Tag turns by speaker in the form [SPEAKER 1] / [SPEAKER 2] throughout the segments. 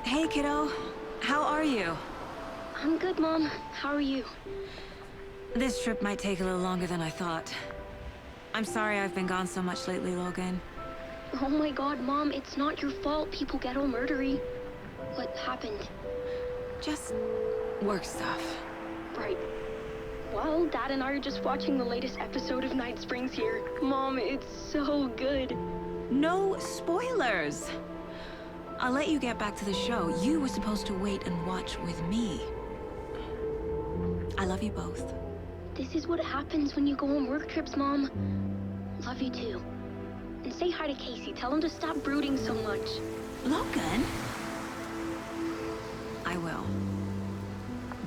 [SPEAKER 1] Hey, kiddo. How are you?
[SPEAKER 2] I'm good, Mom. How are you?
[SPEAKER 1] This trip might take a little longer than I thought. I'm sorry I've been gone so much lately, Logan.
[SPEAKER 2] Oh my god, Mom, it's not your fault people get all murdery. What happened?
[SPEAKER 1] Just work stuff.
[SPEAKER 2] Right. Well, Dad and I are just watching the latest episode of Night Springs here. Mom, it's so good.
[SPEAKER 1] No spoilers! I'll let you get back to the show. You were supposed to wait and watch with me. I love you both.
[SPEAKER 2] This is what happens when you go on work trips, Mom. Love you too. And say hi to Casey. Tell him to stop brooding so much.
[SPEAKER 1] Logan? I will.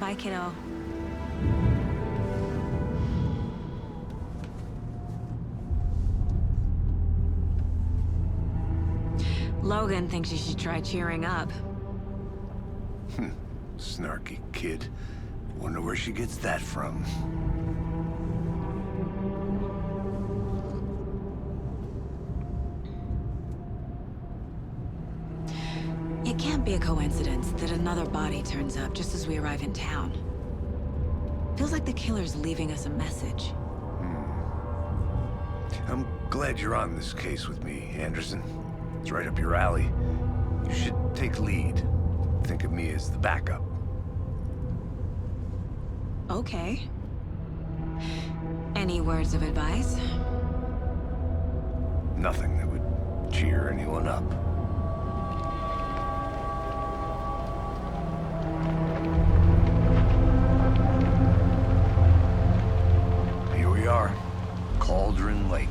[SPEAKER 1] Bye, kiddo. Logan thinks you should try cheering up.
[SPEAKER 3] Snarky kid. Wonder where she gets that from.
[SPEAKER 1] It can't be a coincidence that another body turns up just as we arrive in town. Feels like the killer's leaving us a message.
[SPEAKER 3] I'm glad you're on this case with me, Anderson. It's right up your alley. You should take lead. Think of me as the backup.
[SPEAKER 1] Okay. Any words of advice?
[SPEAKER 3] Nothing that would cheer anyone up. Here we are. Cauldron Lake.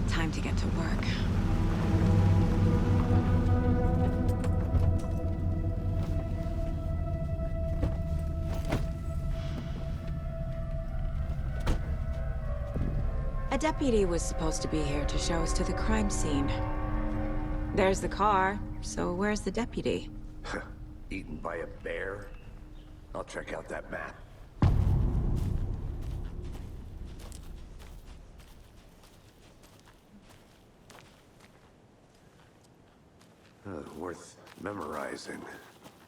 [SPEAKER 1] Time to get to work. A deputy was supposed to be here to show us to the crime scene. There's the car, so where's the deputy?
[SPEAKER 3] Eaten by a bear? I'll check out that map. Worth memorizing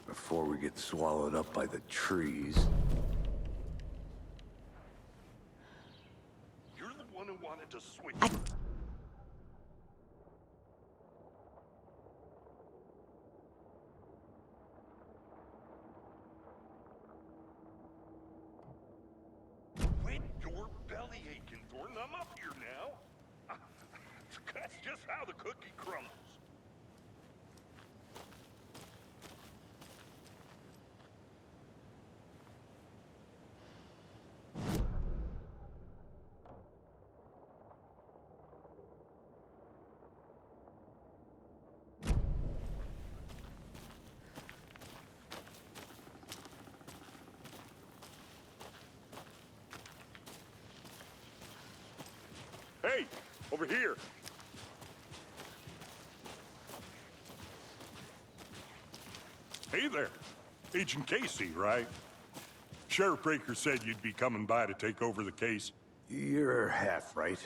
[SPEAKER 3] before we get swallowed up by the trees.
[SPEAKER 4] You're the one who wanted to switch. Quit your belly aching, Thornton. I'm up here now. That's just how the cookie crumbles. Hey, over here. Hey there. Agent Casey, right? Sheriff Breaker said you'd be coming by to take over the case.
[SPEAKER 3] You're half right.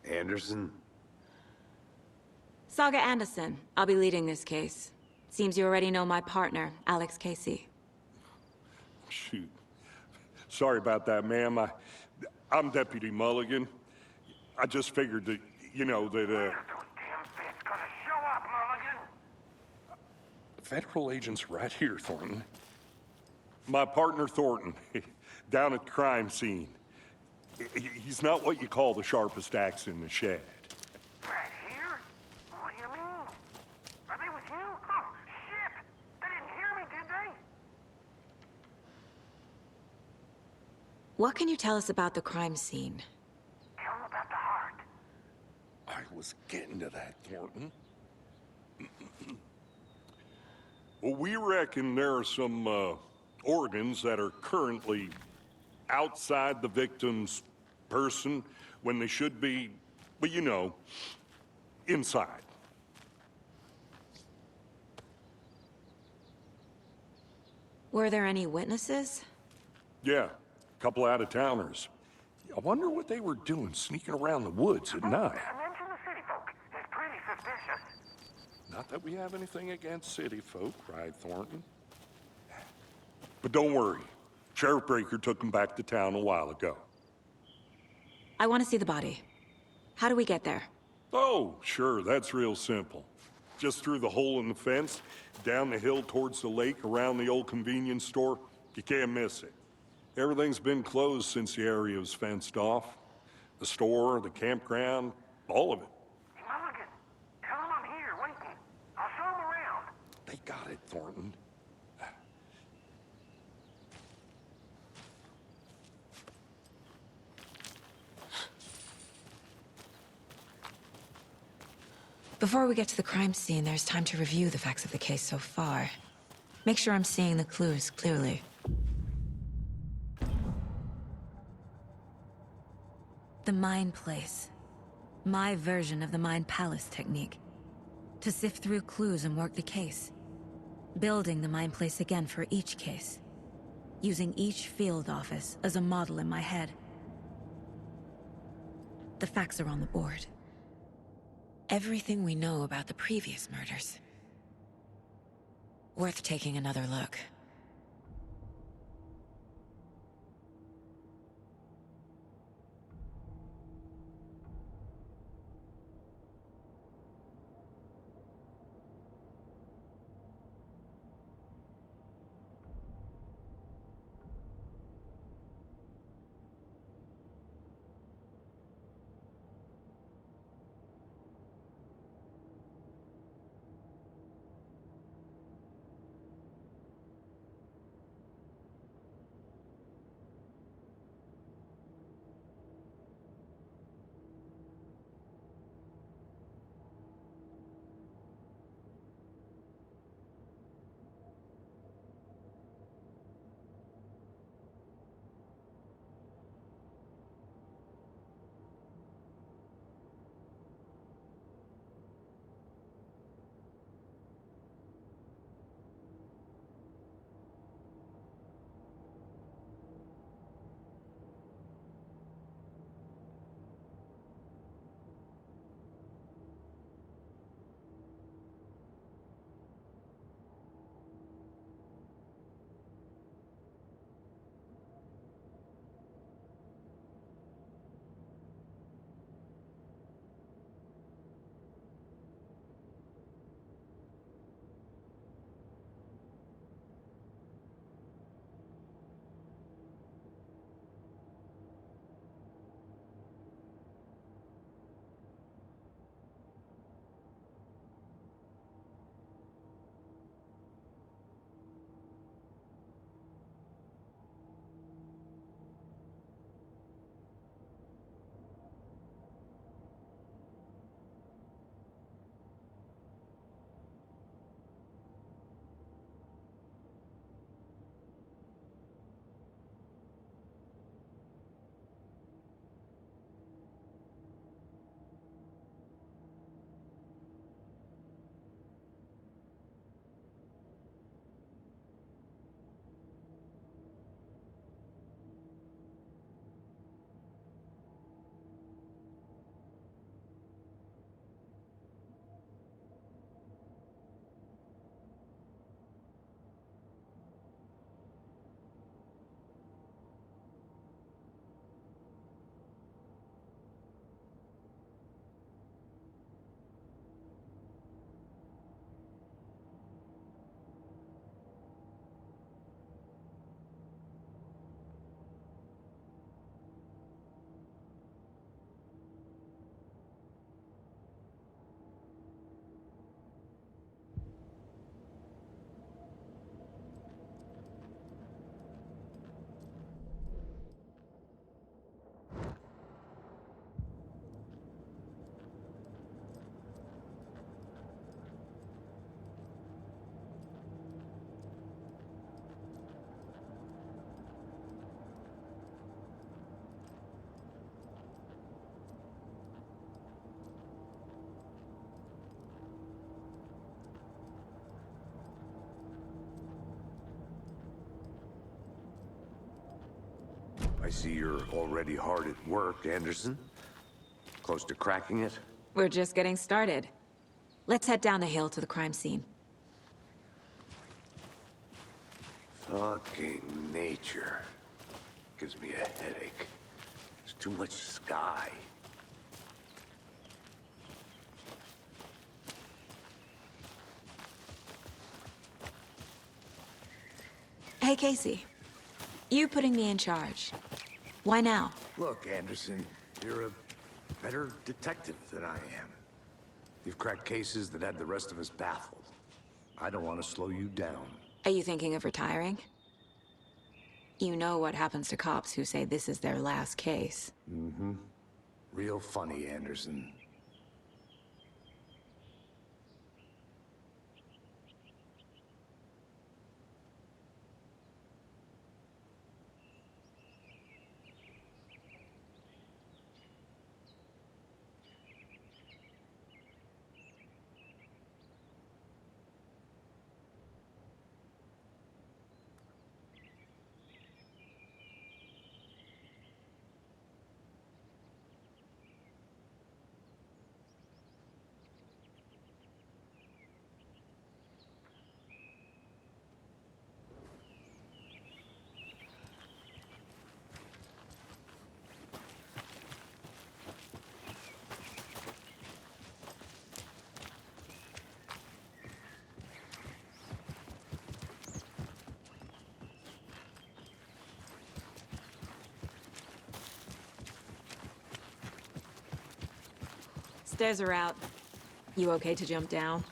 [SPEAKER 3] Anderson?
[SPEAKER 1] Saga Anderson. I'll be leading this case. Seems you already know my partner, Alex Casey.
[SPEAKER 4] Shoot. Sorry about that, ma'am. I'm Deputy Mulligan. I just figured that, you know, that,
[SPEAKER 5] Damn bitch gonna show up, Mulligan!
[SPEAKER 4] federal agent's right here, Thornton. My partner, Thornton, down at the crime scene. He's not what you call the sharpest axe in the shed.
[SPEAKER 5] Right here? What do you mean? Are they with you? Oh, shit! They didn't hear me, did they?
[SPEAKER 1] What can you tell us about the crime scene?
[SPEAKER 5] Tell them about the heart.
[SPEAKER 4] I was getting to that, Thornton. Well, we reckon there are some, organs that are currently outside the victim's person when they should be, well, you know, inside.
[SPEAKER 1] Were there any witnesses?
[SPEAKER 4] Yeah, a couple out-of-towners. I wonder what they were doing sneaking around the woods at night.
[SPEAKER 5] I mentioned the city folk. It's pretty suspicious.
[SPEAKER 4] Not that we have anything against city folk, right, Thornton? But don't worry. Sheriff Breaker took him back to town a while ago.
[SPEAKER 1] I want to see the body. How do we get there?
[SPEAKER 4] Oh, sure, that's real simple. Just through the hole in the fence, down the hill towards the lake, around the old convenience store. You can't miss it. Everything's been closed since the area was fenced off. The store, the campground, all of it.
[SPEAKER 5] Mulligan, tell him I'm here, waiting. I'll show him around.
[SPEAKER 4] They got it, Thornton.
[SPEAKER 1] Before we get to the crime scene, there's time to review the facts of the case so far. Make sure I'm seeing the clues clearly. The Mind Place. My version of the Mind Palace technique. To sift through clues and work the case. Building the Mind Place again for each case. Using each field office as a model in my head. The facts are on the board. Everything we know about the previous murders. Worth taking another look.
[SPEAKER 3] I see you're already hard at work, Anderson. Close to cracking it?
[SPEAKER 1] We're just getting started. Let's head down the hill to the crime scene.
[SPEAKER 3] Fucking nature. Gives me a headache. There's too much sky.
[SPEAKER 1] Hey, Casey. You putting me in charge. Why now?
[SPEAKER 3] Look, Anderson, you're a better detective than I am. You've cracked cases that had the rest of us baffled. I don't want to slow you down.
[SPEAKER 1] Are you thinking of retiring? You know what happens to cops who say this is their last case.
[SPEAKER 3] Mm-hmm. Real funny, Anderson.
[SPEAKER 1] Stairs are out. You okay to jump down?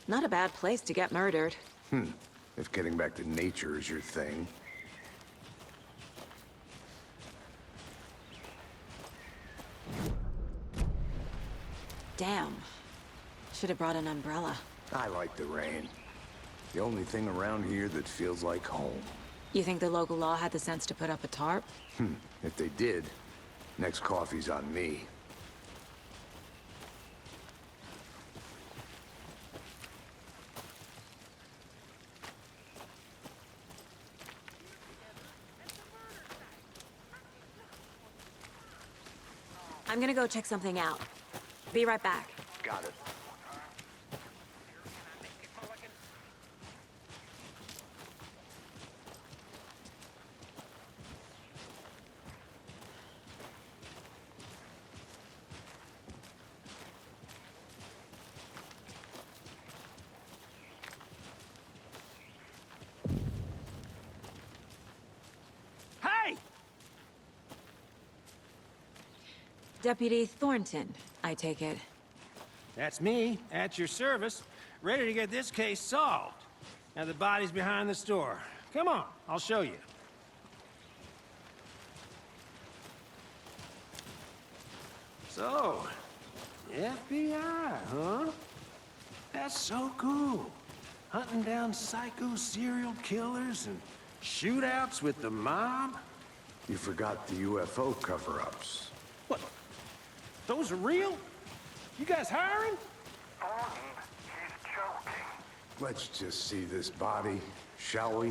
[SPEAKER 1] Not a bad place to get murdered.
[SPEAKER 3] If getting back to nature is your thing.
[SPEAKER 1] Damn. Should have brought an umbrella.
[SPEAKER 3] I like the rain. The only thing around here that feels like home.
[SPEAKER 1] You think the local law had the sense to put up a tarp?
[SPEAKER 3] If they did, next coffee's on me.
[SPEAKER 1] I'm gonna go check something out. Be right back.
[SPEAKER 3] Got it.
[SPEAKER 1] Deputy Thornton, I take it.
[SPEAKER 6] That's me, at your service, ready to get this case solved. Now the body's behind the store. Come on, I'll show you. So, FBI, huh? That's so cool. Hunting down psycho serial killers and shootouts with the mob?
[SPEAKER 3] You forgot the UFO cover-ups.
[SPEAKER 6] What? Those are real? You guys hiring?
[SPEAKER 5] Thornton, he's joking.
[SPEAKER 3] Let's just see this body, shall we?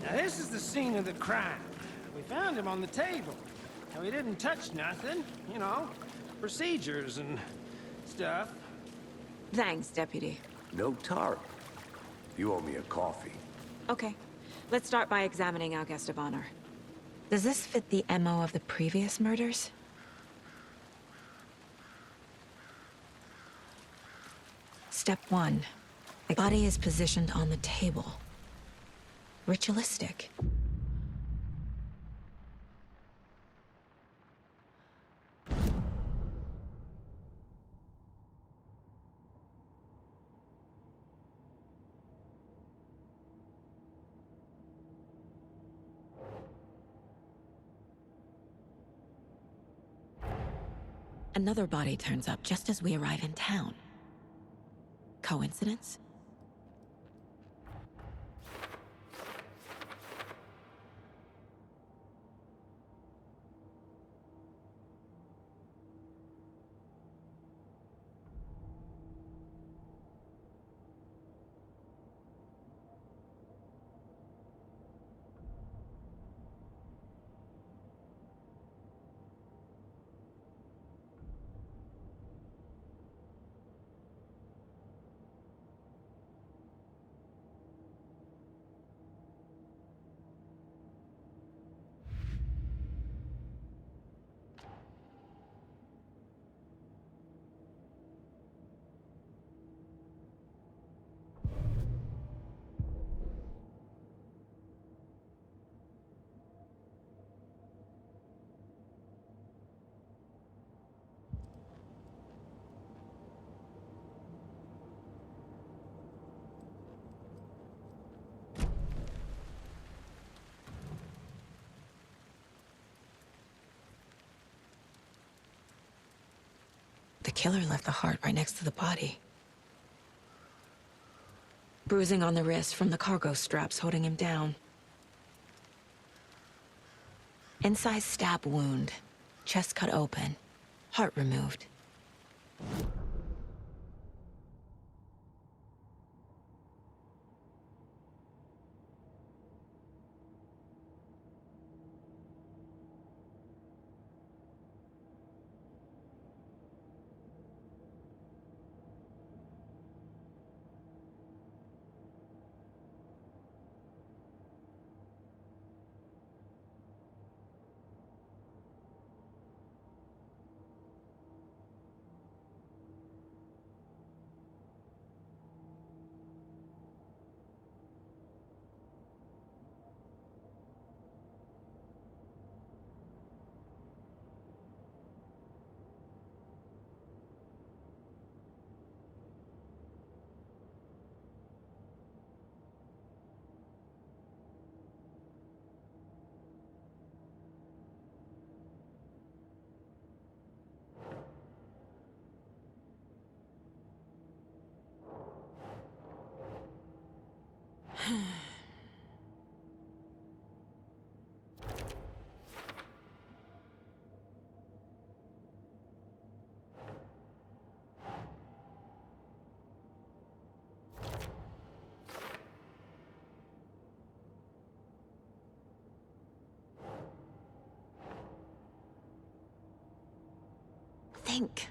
[SPEAKER 6] Now this is the scene of the crime. We found him on the table. Now he didn't touch nothing, you know, procedures and stuff.
[SPEAKER 1] Thanks, Deputy.
[SPEAKER 3] No tarp. You owe me a coffee.
[SPEAKER 1] Okay. Let's start by examining our guest of honor. Does this fit the MO of the previous murders? Step 1. The body is positioned on the table. Ritualistic. Another body turns up just as we arrive in town. Coincidence? The killer left the heart right next to the body. Bruising on the wrist from the cargo straps holding him down. Incised stab wound. Chest cut open. Heart removed. Think.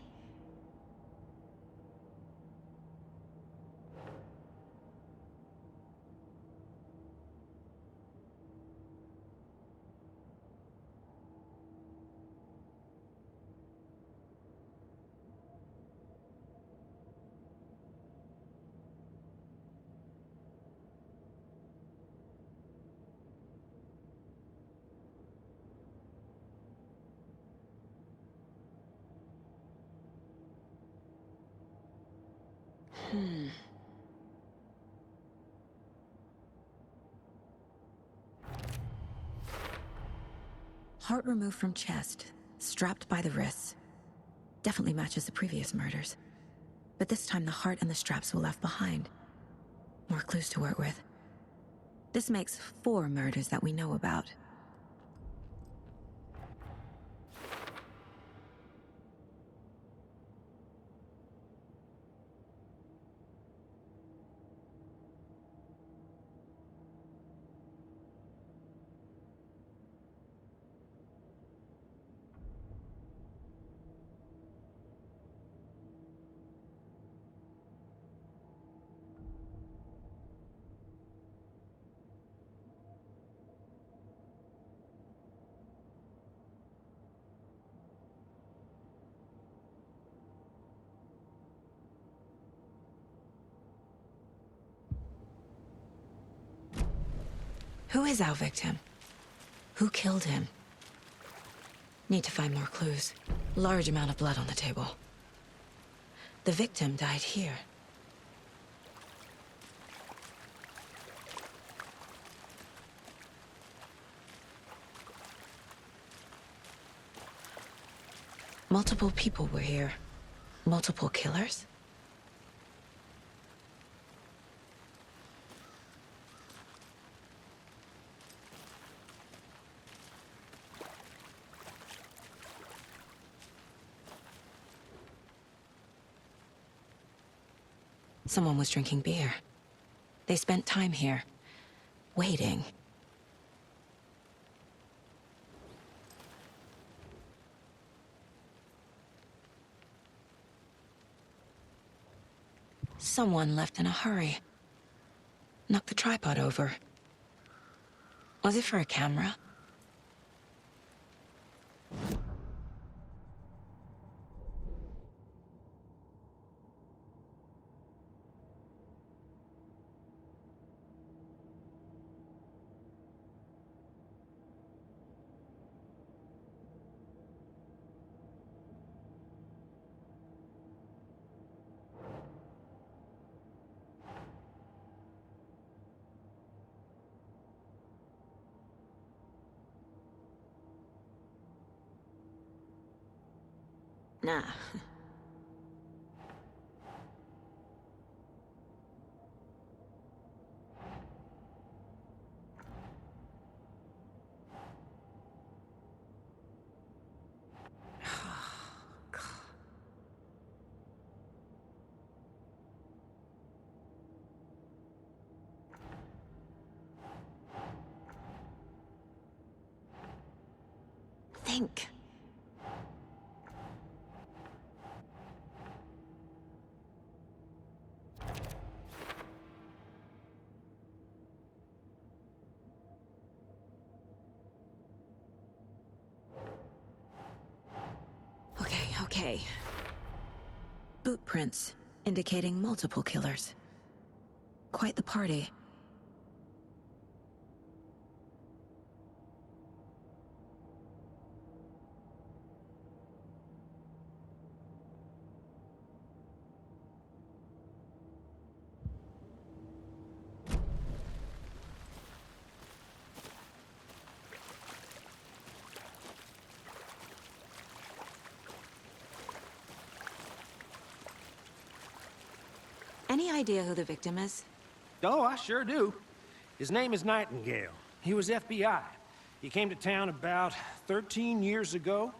[SPEAKER 1] Heart removed from chest, strapped by the wrists. Definitely matches the previous murders. But this time the heart and the straps were left behind. More clues to work with. This makes 4 murders that we know about. Who is our victim? Who killed him? Need to find more clues. Large amount of blood on the table. The victim died here. Multiple people were here. Multiple killers? Someone was drinking beer. They spent time here, waiting. Someone left in a hurry. Knocked the tripod over. Was it for a camera? Nah. Think. Okay. Boot prints, indicating multiple killers. Quite the party. Any idea who the victim is?
[SPEAKER 6] Oh, I sure do. His name is Nightingale. He was FBI. He came to town about 13 years ago.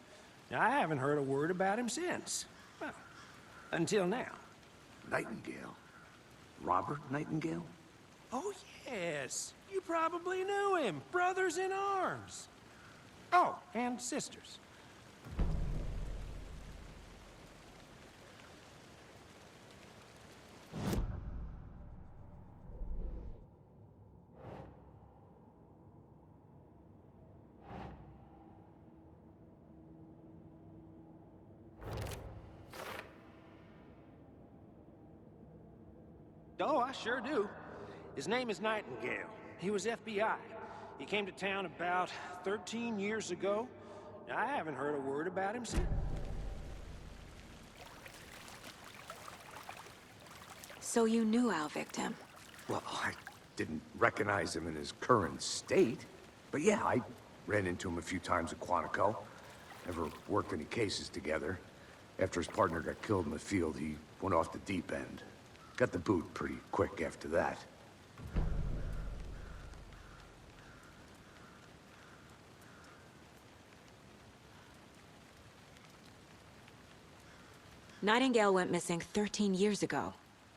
[SPEAKER 6] I haven't heard a word about him since. Well, until now.
[SPEAKER 3] Nightingale? Robert Nightingale?
[SPEAKER 6] Oh, yes. You probably knew him. Brothers in arms. Oh, and sisters. Oh, I sure do. His name is Nightingale. He was FBI. He came to town about 13 years ago. I haven't heard a word about him since.
[SPEAKER 1] So you knew our victim?
[SPEAKER 3] Well, I didn't recognize him in his current state. But yeah, I ran into him a few times at Quantico. Never worked any cases together. After his partner got killed in the field, he went off the deep end. Got the boot pretty quick after that.
[SPEAKER 1] Nightingale went missing 13 years ago.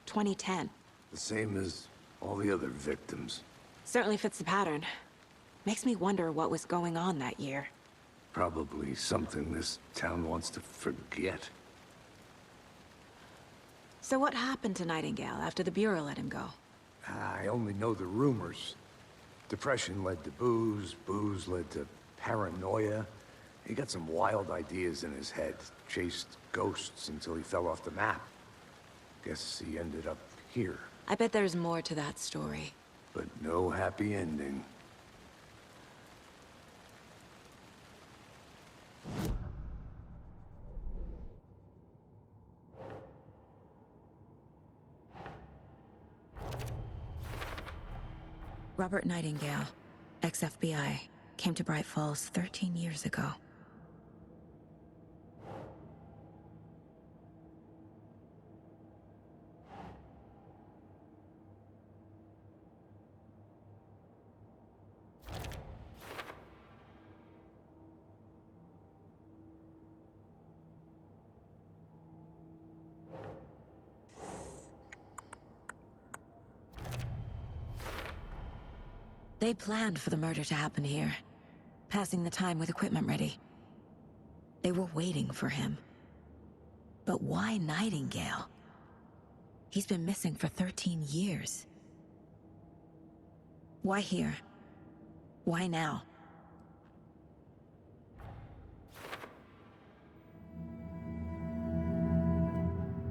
[SPEAKER 1] 2010.
[SPEAKER 3] The same as all the other victims.
[SPEAKER 1] Certainly fits the pattern. Makes me wonder what was going on that year.
[SPEAKER 3] Probably something this town wants to forget.
[SPEAKER 1] So what happened to Nightingale after the Bureau let him go?
[SPEAKER 3] I only know the rumors. Depression led to booze, booze led to paranoia. He got some wild ideas in his head, chased ghosts until he fell off the map. Guess he ended up here.
[SPEAKER 1] I bet there's more to that story.
[SPEAKER 3] But no happy ending.
[SPEAKER 1] Robert Nightingale, ex-FBI, came to Bright Falls 13 years ago. They planned for the murder to happen here, passing the time with equipment ready. They were waiting for him. But why Nightingale? He's been missing for 13 years. Why here? Why now?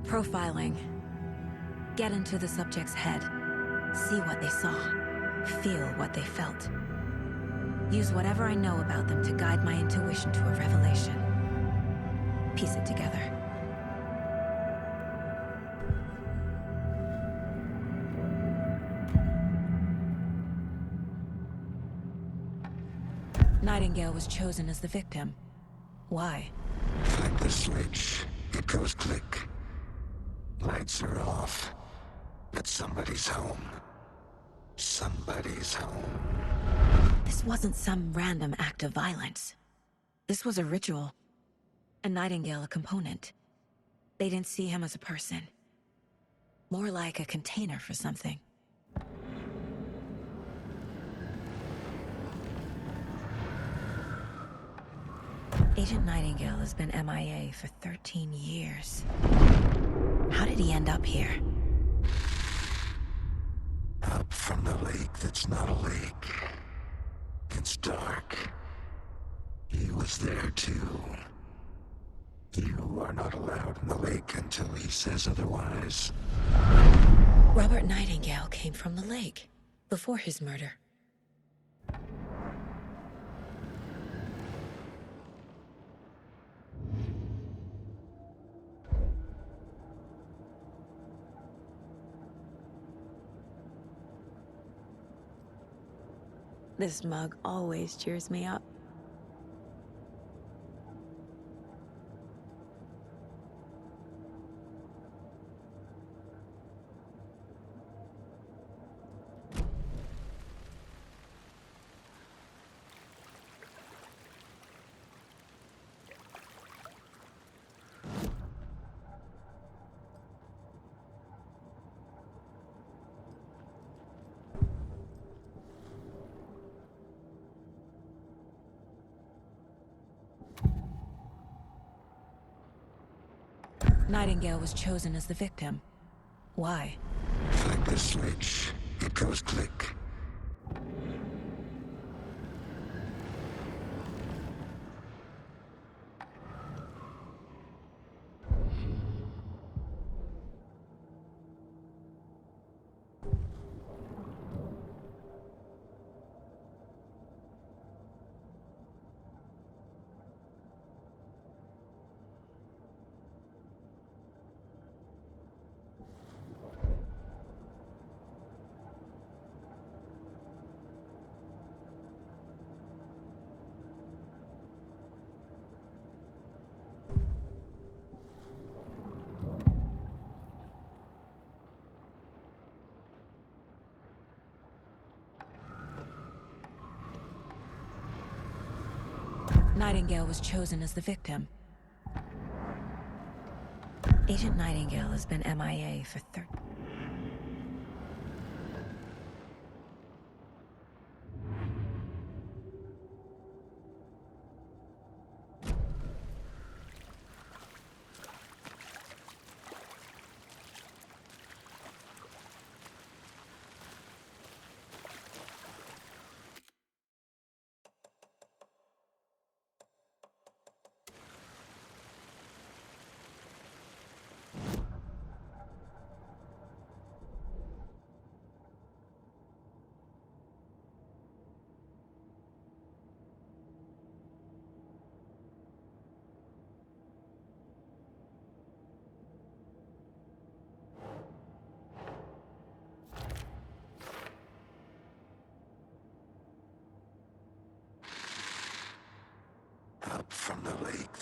[SPEAKER 1] Profiling. Get into the subject's head. See what they saw. Feel what they felt. Use whatever I know about them to guide my intuition to a revelation. Piece it together. Nightingale was chosen as the victim. Why?
[SPEAKER 7] Like the switch, it goes click. Lights are off, but somebody's home. Somebody's home.
[SPEAKER 1] This wasn't some random act of violence. This was a ritual. And Nightingale a component. They didn't see him as a person. More like a container for something. Agent Nightingale has been MIA for 13 years. How did he end up here?
[SPEAKER 7] Up from the lake that's not a lake. It's dark. He was there too. You are not allowed in the lake until he says otherwise.
[SPEAKER 1] Robert Nightingale came from the lake, before his murder. This mug always cheers me up. Nightingale was chosen as the victim. Why?
[SPEAKER 7] Like the switch, it goes click.
[SPEAKER 1] Nightingale was chosen as the victim. Agent Nightingale has been MIA for 13...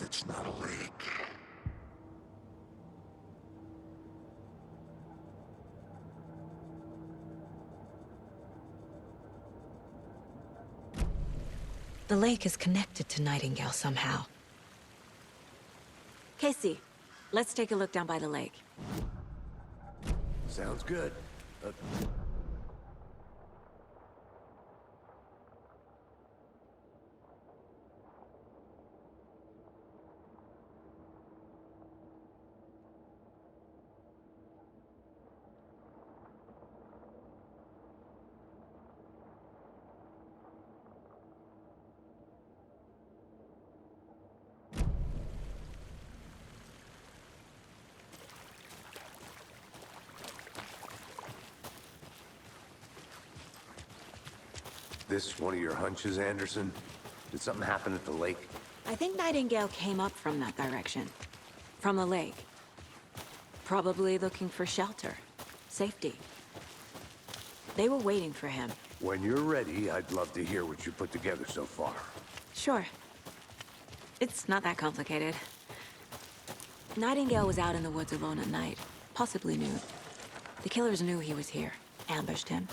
[SPEAKER 7] that's not a lake.
[SPEAKER 1] The lake is connected to Nightingale somehow. Casey, let's take a look down by the lake.
[SPEAKER 3] Sounds good. This one of your hunches, Anderson? Did something happen at the lake?
[SPEAKER 1] I think Nightingale came up from that direction. From the lake. Probably looking for shelter. Safety. They were waiting for him.
[SPEAKER 3] When you're ready, I'd love to hear what you put together so far.
[SPEAKER 1] Sure. It's not that complicated. Nightingale was out in the woods alone at night, possibly nude. The killers knew he was here, ambushed him,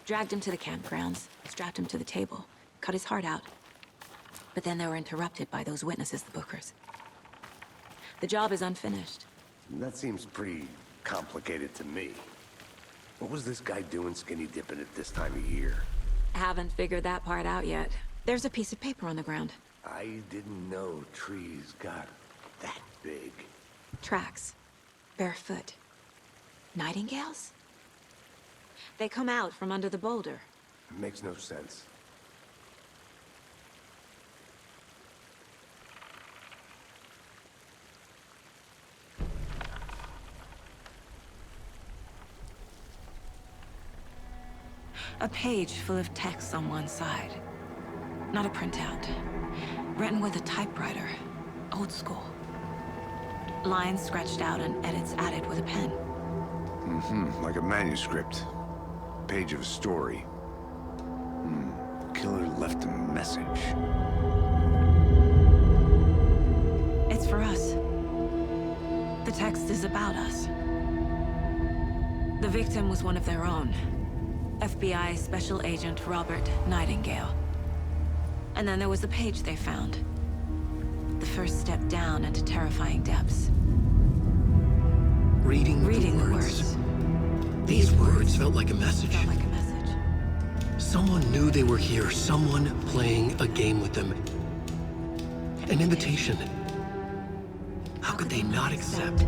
[SPEAKER 1] dragged him to the campgrounds, strapped him to the table, cut his heart out. But then they were interrupted by those witnesses, the Bookers. The job is unfinished.
[SPEAKER 3] That seems pretty complicated to me. What was this guy doing skinny dipping at this time of year?
[SPEAKER 1] Haven't figured that part out yet. There's a piece of paper on the ground.
[SPEAKER 3] I didn't know trees got that big.
[SPEAKER 1] Tracks. Barefoot. Nightingales? They come out from under the boulder.
[SPEAKER 3] It makes no sense.
[SPEAKER 1] A page full of text on one side. Not a printout. Written with a typewriter. Old school. Lines scratched out and edits added with a pen.
[SPEAKER 3] Like a manuscript. Page of a story. Killer left a message.
[SPEAKER 1] It's for us. The text is about us. The victim was one of their own. FBI Special Agent Robert Nightingale. And then there was the page they found. The first step down into terrifying depths.
[SPEAKER 8] Reading the words. These words felt like a message.
[SPEAKER 1] Felt like a message.
[SPEAKER 8] Someone knew they were here, someone playing a game with them. An invitation. How could they not accept,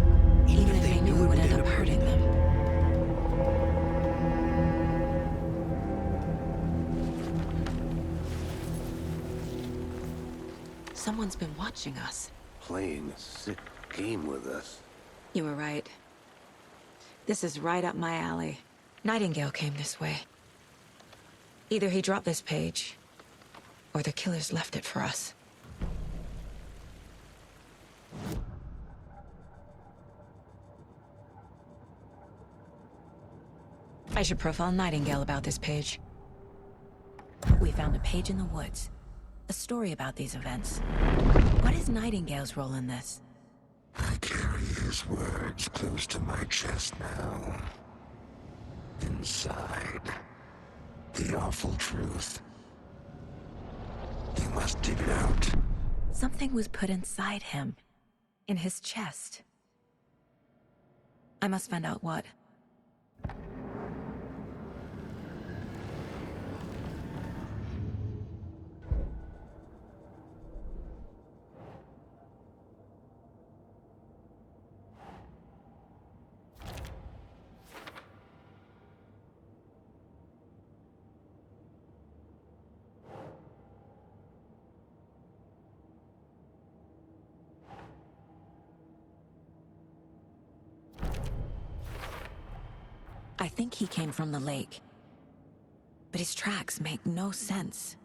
[SPEAKER 8] even if they knew it would end up hurting them?
[SPEAKER 1] Someone's been watching us.
[SPEAKER 3] Playing a sick game with us.
[SPEAKER 1] You were right. This is right up my alley. Nightingale came this way. Either he dropped this page, or the killers left it for us. I should profile Nightingale about this page. We found a page in the woods. A story about these events. What is Nightingale's role in this?
[SPEAKER 7] I carry his words close to my chest now. Inside, the awful truth. You must dig it out.
[SPEAKER 1] Something was put inside him. In his chest. I must find out what. I think he came from the lake. But his tracks make no sense.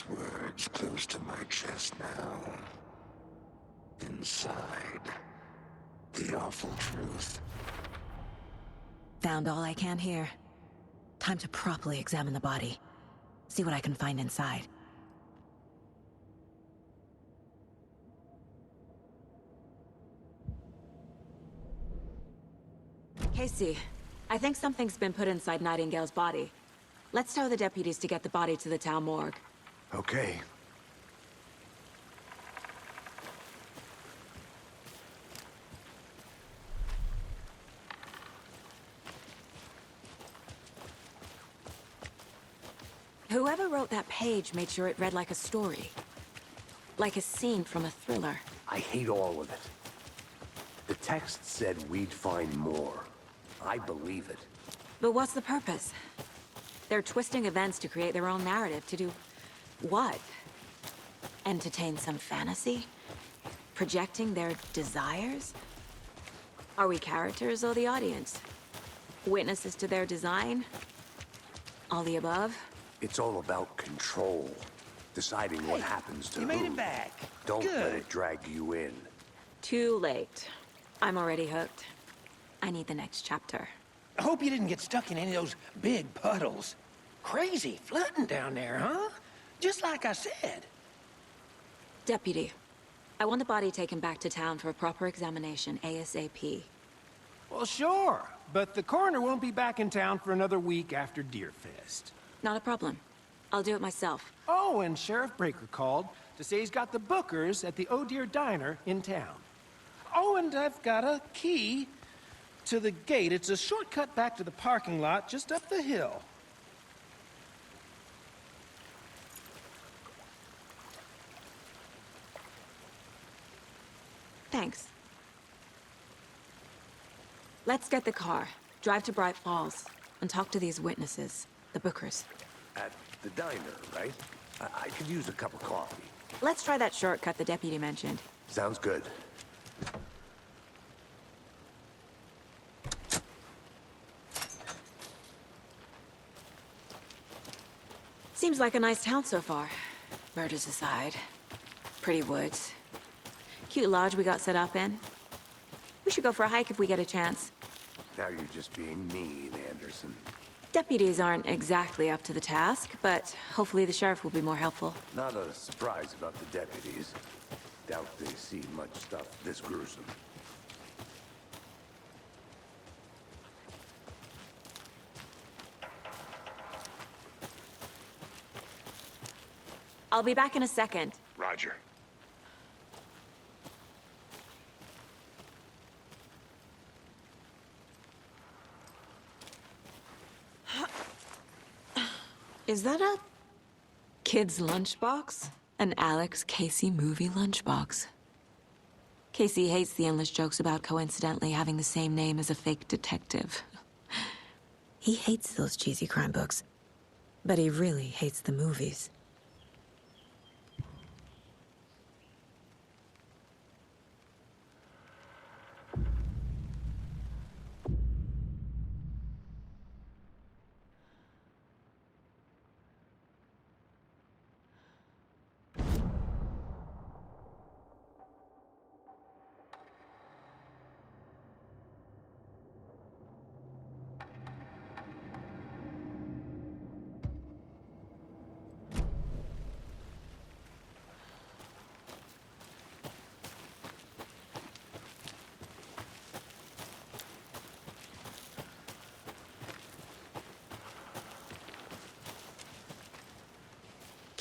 [SPEAKER 7] those words close to my chest now. Inside, the awful truth.
[SPEAKER 1] Found all I can here. Time to properly examine the body. See what I can find inside. Casey, I think something's been put inside Nightingale's body. Let's tell the deputies to get the body to the town morgue.
[SPEAKER 3] Okay.
[SPEAKER 1] Whoever wrote that page made sure it read like a story. Like a scene from a thriller.
[SPEAKER 3] I hate all of it. The text said we'd find more. I believe it.
[SPEAKER 1] But what's the purpose? They're twisting events to create their own narrative. To do what? Entertain some fantasy? Projecting their desires? Are we characters or the audience? Witnesses to their design? All the above?
[SPEAKER 3] It's all about control. Deciding what happens to
[SPEAKER 6] You
[SPEAKER 3] who.
[SPEAKER 6] made it back.
[SPEAKER 3] Don't
[SPEAKER 6] Good.
[SPEAKER 3] let it drag you in.
[SPEAKER 1] Too late. I'm already hooked. I need the next chapter.
[SPEAKER 6] I hope you didn't get stuck in any of those big puddles. Crazy flooding down there, huh? Just like I said.
[SPEAKER 1] Deputy, I want the body taken back to town for a proper examination ASAP.
[SPEAKER 6] Well, sure. But the coroner won't be back in town for another week after Deerfest.
[SPEAKER 1] Not a problem. I'll do it myself.
[SPEAKER 6] Oh, and Sheriff Breaker called to say he's got the Bookers at the Oh Dear Diner in town. Oh, and I've got a key to the gate. It's a shortcut back to the parking lot just up the hill.
[SPEAKER 1] Thanks. Let's get the car, drive to Bright Falls, and talk to these witnesses, the Bookers.
[SPEAKER 3] At the diner, right? I could use a cup of coffee.
[SPEAKER 1] Let's try that shortcut the deputy mentioned.
[SPEAKER 3] Sounds good.
[SPEAKER 1] Seems like a nice town so far. Murders aside. Pretty woods. Cute lodge we got set up in. We should go for a hike if we get a chance.
[SPEAKER 3] Now you're just being mean, Anderson.
[SPEAKER 1] Deputies aren't exactly up to the task, but hopefully the sheriff will be more helpful.
[SPEAKER 3] Not a surprise about the deputies. Doubt they see much stuff this gruesome.
[SPEAKER 1] I'll be back in a second.
[SPEAKER 3] Roger.
[SPEAKER 1] Is that a kid's lunchbox? An Alex Casey movie lunchbox. Casey hates the endless jokes about coincidentally having the same name as a fake detective. He hates those cheesy crime books, but he really hates the movies.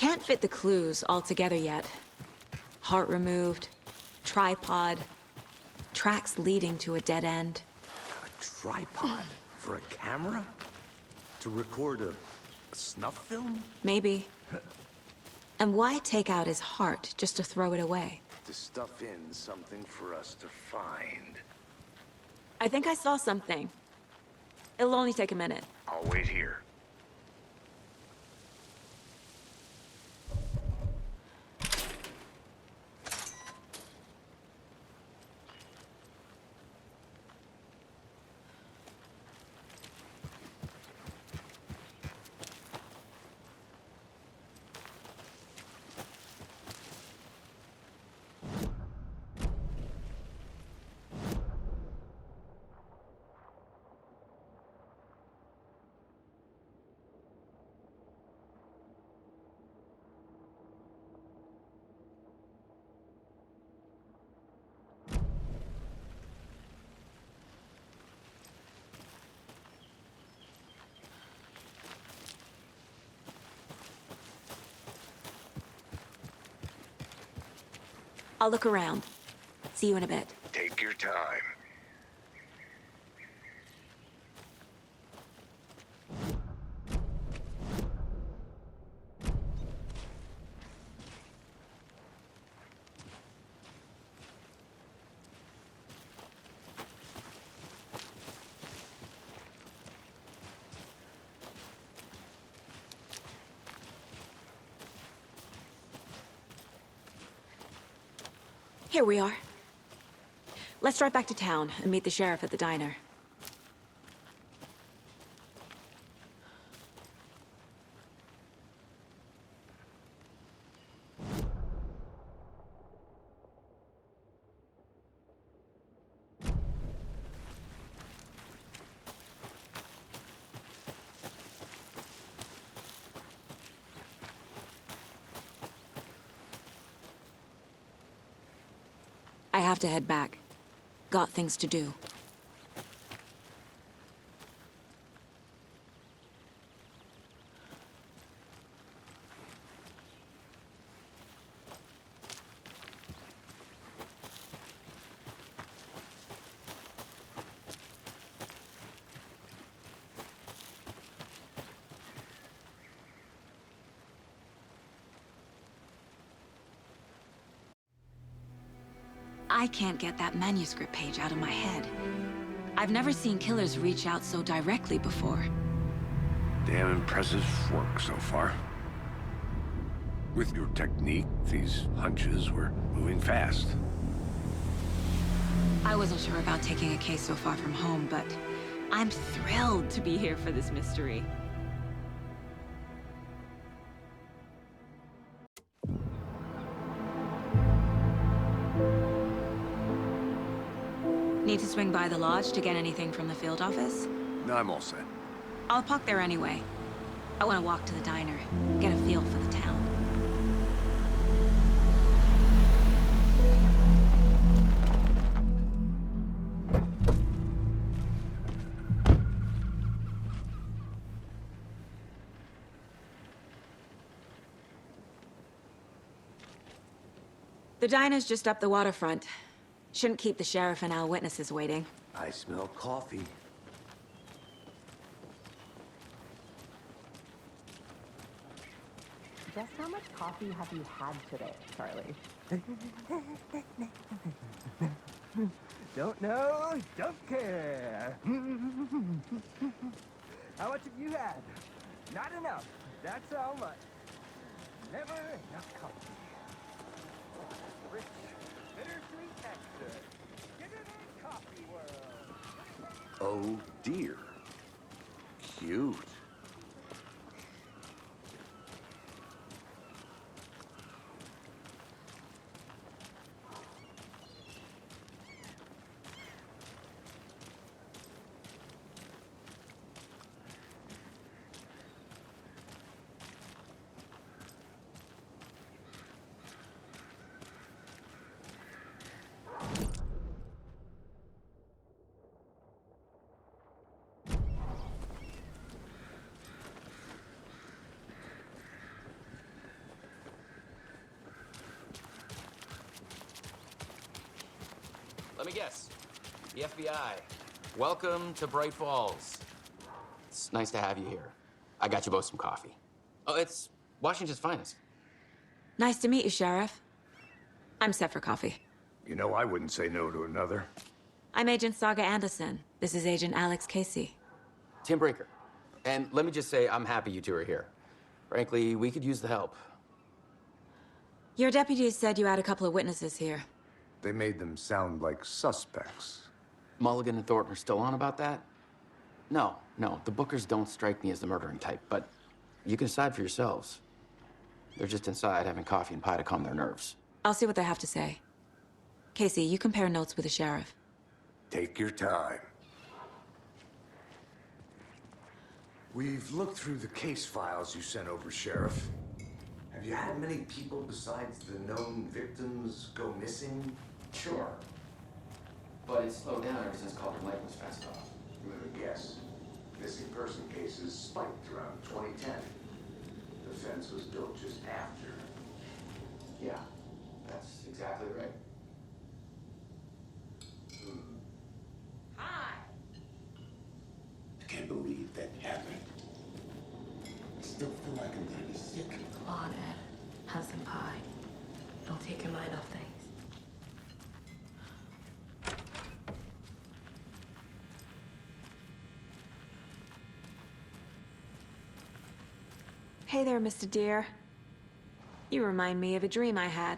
[SPEAKER 1] Can't fit the clues all together yet. Heart removed, tripod, tracks leading to a dead end.
[SPEAKER 3] A tripod for a camera? To record a snuff film?
[SPEAKER 1] Maybe. And why take out his heart just to throw it away?
[SPEAKER 3] To stuff in something for us to find.
[SPEAKER 1] I think I saw something. It'll only take a minute.
[SPEAKER 3] I'll wait here.
[SPEAKER 1] I'll look around. See you in a bit.
[SPEAKER 7] Take your time.
[SPEAKER 1] Here we are. Let's drive back to town and meet the sheriff at the diner. I have to head back. Got things to do. I can't get that manuscript page out of my head. I've never seen killers reach out so directly before.
[SPEAKER 3] Damn impressive work so far. With your technique, these hunches were moving fast.
[SPEAKER 1] I wasn't sure about taking a case so far from home, but I'm thrilled to be here for this mystery. Need to swing by the lodge to get anything from the field office?
[SPEAKER 3] No, I'm all set.
[SPEAKER 1] I'll park there anyway. I want to walk to the diner, get a feel for the town. The diner's just up the waterfront. Shouldn't keep the sheriff and our witnesses waiting.
[SPEAKER 3] I smell coffee.
[SPEAKER 9] Just how much coffee have you had today, Charlie? Don't know, don't care. How much have you had? Not enough. That's how much. Never enough coffee. Rich, bittersweet texture. Get it in coffee world.
[SPEAKER 3] Oh dear. Cute.
[SPEAKER 10] Let me guess. The FBI. Welcome to Bright Falls. It's nice to have you here. I got you both some coffee. Oh, it's Washington's finest.
[SPEAKER 1] Nice to meet you, Sheriff. I'm set for coffee.
[SPEAKER 3] You know, I wouldn't say no to another.
[SPEAKER 1] I'm Agent Saga Anderson. This is Agent Alex Casey.
[SPEAKER 10] Tim Breaker. And let me just say, I'm happy you two are here. Frankly, we could use the help.
[SPEAKER 1] Your deputies said you had a couple of witnesses here.
[SPEAKER 3] They made them sound like suspects.
[SPEAKER 10] Mulligan and Thornton are still on about that? No, the Bookers don't strike me as the murdering type, but you can decide for yourselves. They're just inside having coffee and pie to calm their nerves.
[SPEAKER 1] I'll see what they have to say. Casey, you compare notes with the sheriff.
[SPEAKER 3] Take your time. We've looked through the case files you sent over, Sheriff. Have you had many people besides the known victims go missing?
[SPEAKER 10] Sure. But it's slowed down ever since Calder Lake was fenced off.
[SPEAKER 3] Let me guess. Missing person cases spiked around 2010. The fence was built just after.
[SPEAKER 10] Yeah, That's exactly right.
[SPEAKER 7] I can't believe that happened. I still feel like I'm gonna be sick.
[SPEAKER 1] Come on, Ed. Have some pie. It'll take your mind off things. Hey there, Mr. Deer. You remind me of a dream I had.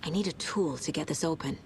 [SPEAKER 1] I need a tool to get this open.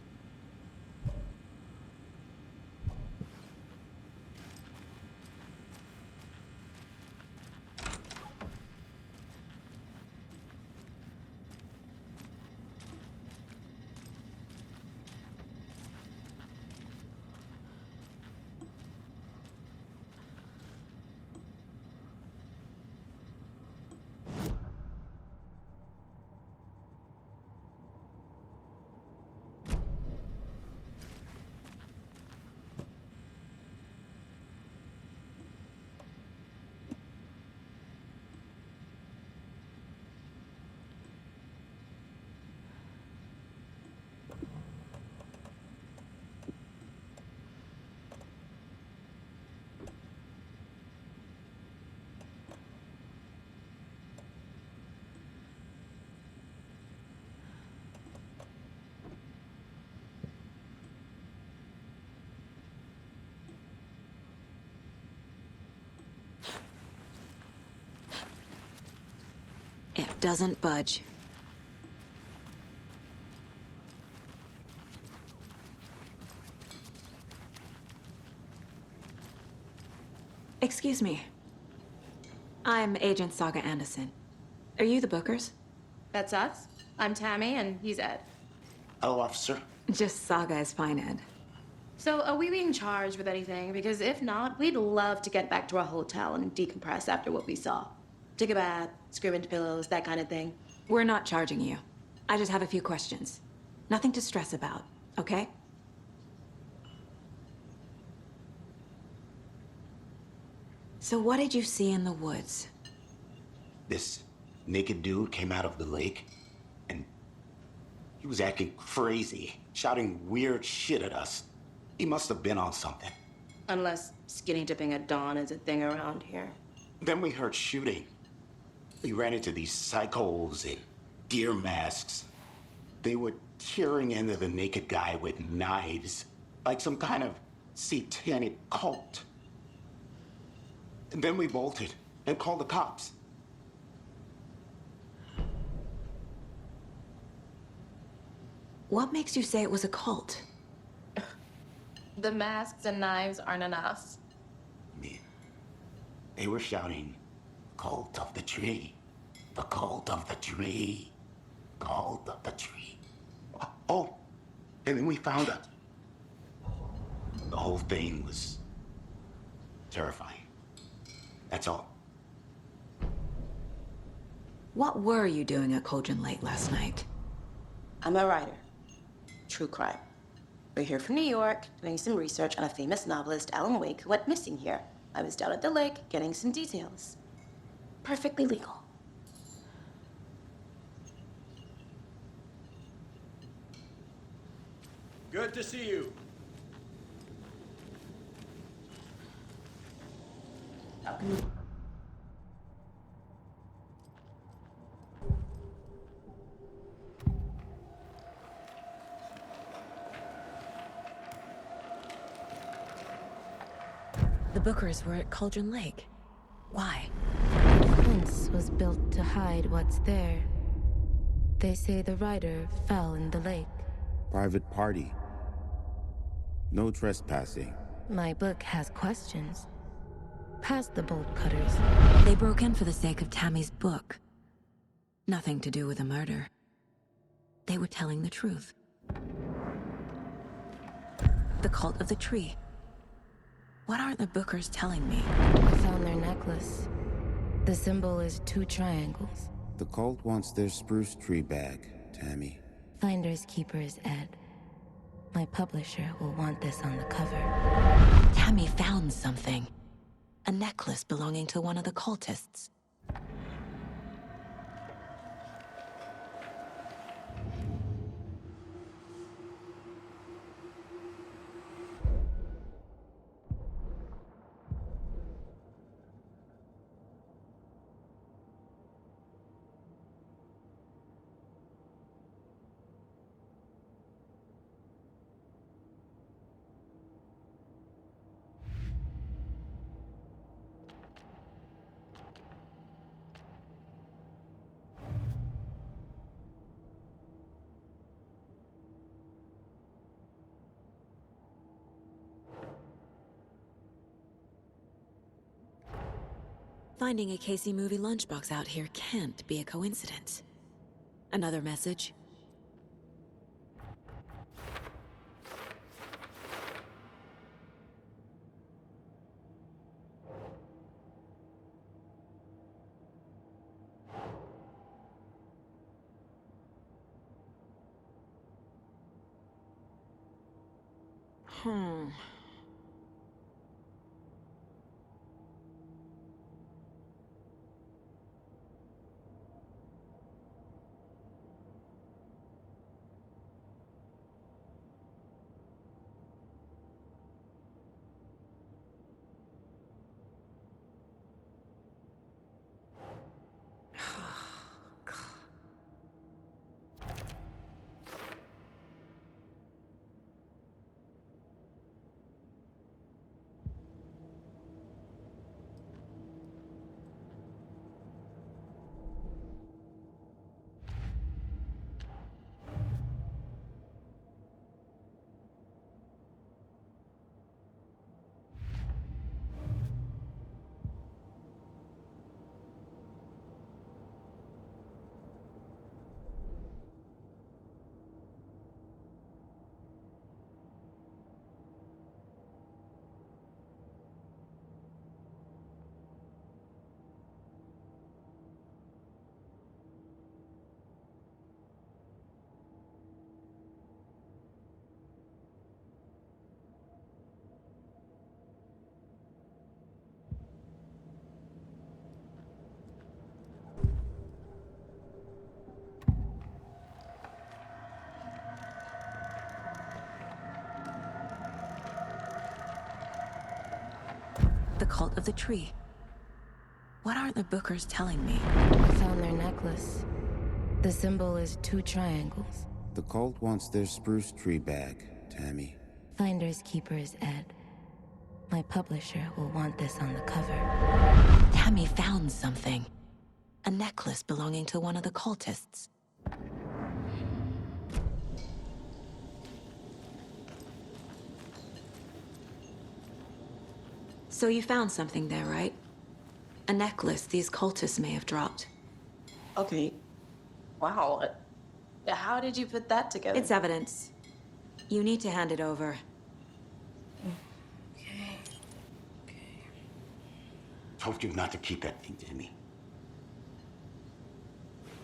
[SPEAKER 1] It doesn't budge. Excuse me. I'm Agent Saga Anderson. Are you the Bookers?
[SPEAKER 11] That's us. I'm Tammy, and he's Ed.
[SPEAKER 7] Hello, officer.
[SPEAKER 1] Just Saga is fine, Ed.
[SPEAKER 11] So, are we being charged with anything? Because if not, we'd love to get back to our hotel and decompress after what we saw. Take a bath, scream into pillows, that kind of thing.
[SPEAKER 1] We're not charging you. I just have a few questions. Nothing to stress about, okay? So what did you see in the woods?
[SPEAKER 7] This naked dude came out of the lake, and he was acting crazy, shouting weird shit at us. He must have been on something.
[SPEAKER 11] Unless skinny dipping at dawn is a thing around here.
[SPEAKER 7] Then we heard shooting. We ran into these psychos in deer masks. They were tearing into the naked guy with knives, like some kind of satanic cult. And then we bolted and called the cops.
[SPEAKER 1] What makes you say it was a cult?
[SPEAKER 11] The masks and knives aren't enough.
[SPEAKER 7] They were shouting, "Cult of the tree, the cult of the tree, cult of the tree." Oh, and then we found out. The whole thing was terrifying. That's all.
[SPEAKER 1] What were you doing at Cauldron Lake last night?
[SPEAKER 11] I'm a writer. True crime. We're here from New York, doing some research on a famous novelist, Alan Wake, who went missing here. I was down at the lake, getting some details. Perfectly legal.
[SPEAKER 6] Good to see you.
[SPEAKER 1] The Bookers were at Cauldron Lake. Why?
[SPEAKER 12] The fence was built to hide what's there. They say the rider fell in the lake.
[SPEAKER 13] Private party. No trespassing.
[SPEAKER 12] My book has questions. Past the bolt cutters.
[SPEAKER 1] They broke in for the sake of Tammy's book. Nothing to do with a murder. They were telling the truth. The cult of the tree. What aren't the Bookers telling me?
[SPEAKER 12] I found their necklace. The symbol is 2 triangles.
[SPEAKER 13] The cult wants their spruce tree back, Tammy.
[SPEAKER 12] Finders keepers, Ed. My publisher will want this on the cover.
[SPEAKER 1] Tammy found something. A necklace belonging to one of the cultists. Finding a Casey movie lunchbox out here can't be a coincidence. Another message? The cult of the tree. What aren't the Bookers telling me?
[SPEAKER 12] I found their necklace. The symbol is 2 triangles.
[SPEAKER 13] The cult wants their spruce tree back, Tammy.
[SPEAKER 12] Finders keepers, Ed. My publisher will want this on the cover.
[SPEAKER 1] Tammy found something. A necklace belonging to one of the cultists. So you found something there, right? A necklace these cultists may have dropped.
[SPEAKER 11] Okay. Wow. How did you put that together?
[SPEAKER 1] It's evidence. You need to hand it over.
[SPEAKER 7] Told you not to keep that thing, Tammy.